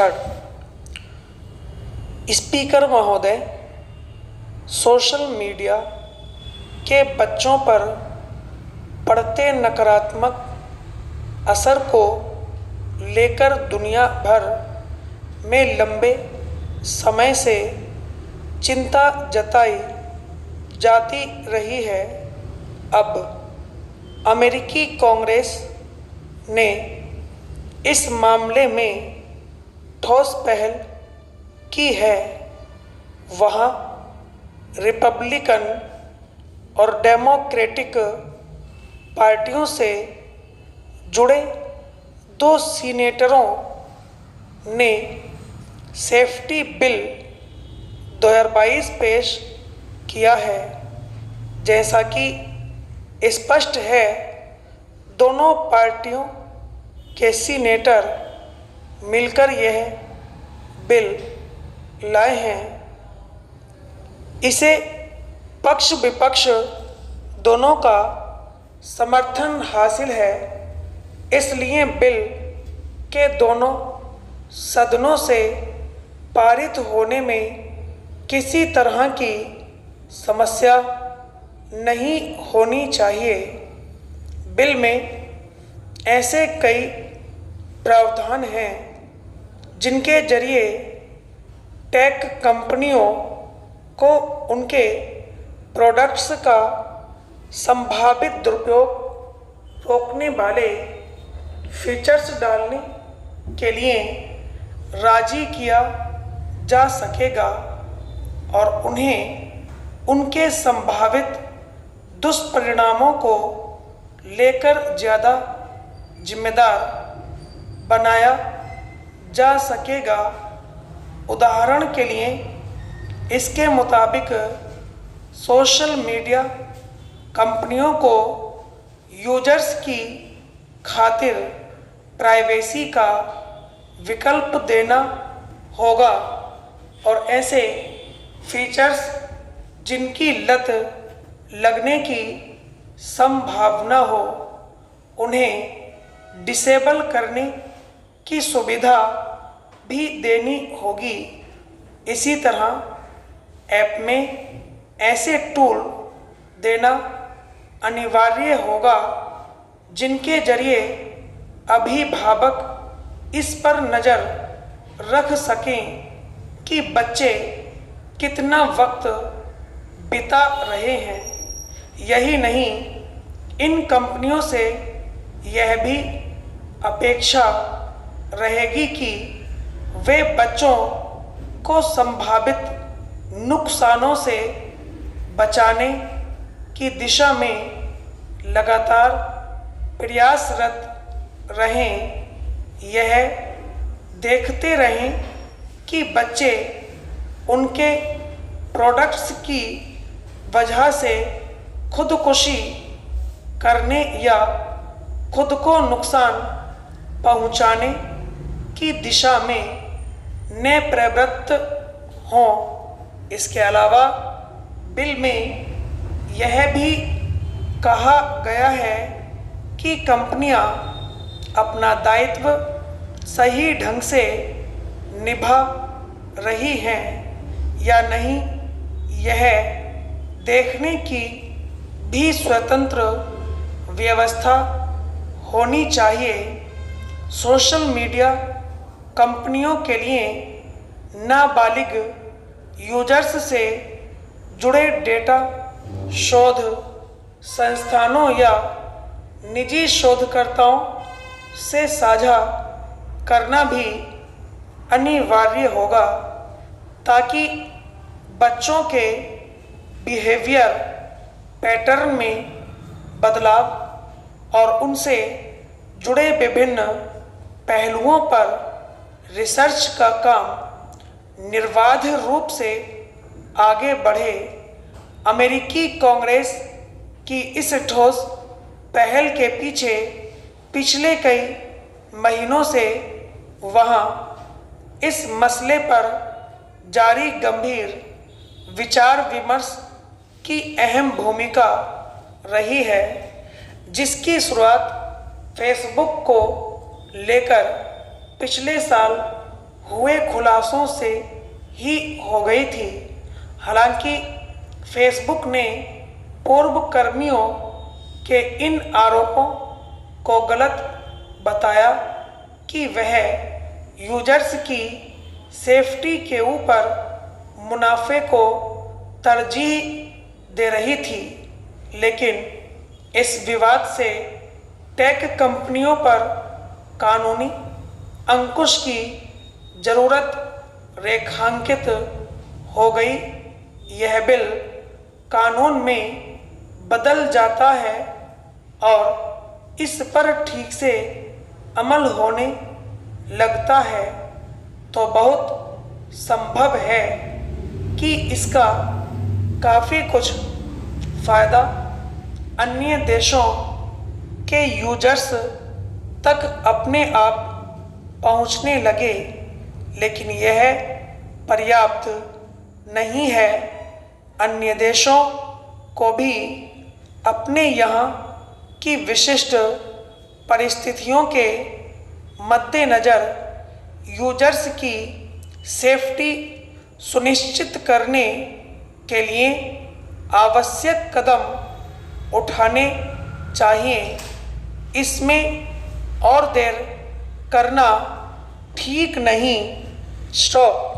Start. Speaker महोदय, social media के बच्चों पर पड़ते नकारात्मक असर को लेकर दुनिया भर में लंबे समय से चिंता जताई जाती रही है। अब अमेरिकी कांग्रेस ने इस मामले में ठोस पहल की है। वहाँ रिपब्लिकन और डेमोक्रेटिक पार्टियों से जुड़े 2 सीनेटरों ने सेफ्टी बिल 2022 पेश किया है। जैसा कि स्पष्ट है, दोनों पार्टियों के सीनेटर मिलकर यह बिल लाए हैं। इसे पक्ष विपक्ष दोनों का समर्थन हासिल है, इसलिए बिल के दोनों सदनों से पारित होने में किसी तरह की समस्या नहीं होनी चाहिए। बिल में ऐसे कई प्रावधान हैं जिनके जरिए टेक कंपनियों को उनके प्रोडक्ट्स का संभावित दुरुपयोग रोकने वाले फीचर्स डालने के लिए राजी किया जा सकेगा और उन्हें उनके संभावित दुष्परिणामों को लेकर ज़्यादा जिम्मेदार बनाया जा सकेगा। उदाहरण के लिए, इसके मुताबिक सोशल मीडिया कंपनियों को यूजर्स की खातिर प्राइवेसी का विकल्प देना होगा और ऐसे फीचर्स जिनकी लत लगने की संभावना हो, उन्हें डिसेबल करने की सुविधा भी देनी होगी। इसी तरह ऐप में ऐसे टूल देना अनिवार्य होगा जिनके जरिए अभिभावक इस पर नज़र रख सकें कि बच्चे कितना वक्त बिता रहे हैं। यही नहीं, इन कंपनियों से यह भी अपेक्षा रहेगी कि वे बच्चों को संभावित नुकसानों से बचाने की दिशा में लगातार प्रयासरत रहें। यह देखते रहें कि बच्चे उनके प्रोडक्ट्स की वजह से खुदकुशी करने या खुद को नुकसान पहुंचाने की दिशा में न प्रवृत्त हों। इसके अलावा बिल में यह भी कहा गया है कि कंपनियां अपना दायित्व सही ढंग से निभा रही हैं या नहीं, यह देखने की भी स्वतंत्र व्यवस्था होनी चाहिए। सोशल मीडिया कंपनियों के लिए नाबालिग यूजर्स से जुड़े डेटा शोध संस्थानों या निजी शोधकर्ताओं से साझा करना भी अनिवार्य होगा ताकि बच्चों के बिहेवियर पैटर्न में बदलाव और उनसे जुड़े विभिन्न पहलुओं पर रिसर्च का काम निर्बाध रूप से आगे बढ़े। अमेरिकी कांग्रेस की इस ठोस पहल के पीछे पिछले कई महीनों से वहाँ इस मसले पर जारी गंभीर विचार विमर्श की अहम भूमिका रही है, जिसकी शुरुआत फेसबुक को लेकर पिछले साल हुए खुलासों से ही हो गई थी। हालांकि फेसबुक ने पूर्व कर्मियों के इन आरोपों को गलत बताया कि वह यूजर्स की सेफ्टी के ऊपर मुनाफे को तरजीह दे रही थी, लेकिन इस विवाद से टेक कंपनियों पर कानूनी अंकुश की जरूरत रेखांकित हो गई। यह बिल कानून में बदल जाता है और इस पर ठीक से अमल होने लगता है तो बहुत संभव है कि इसका काफ़ी कुछ फ़ायदा अन्य देशों के यूजर्स तक अपने आप पहुंचने लगे, लेकिन यह पर्याप्त नहीं है। अन्य देशों को भी अपने यहाँ की विशिष्ट परिस्थितियों के मद्देनज़र यूजर्स की सेफ्टी सुनिश्चित करने के लिए आवश्यक कदम उठाने चाहिए। इसमें और देर करना ठीक नहीं। स्टॉप।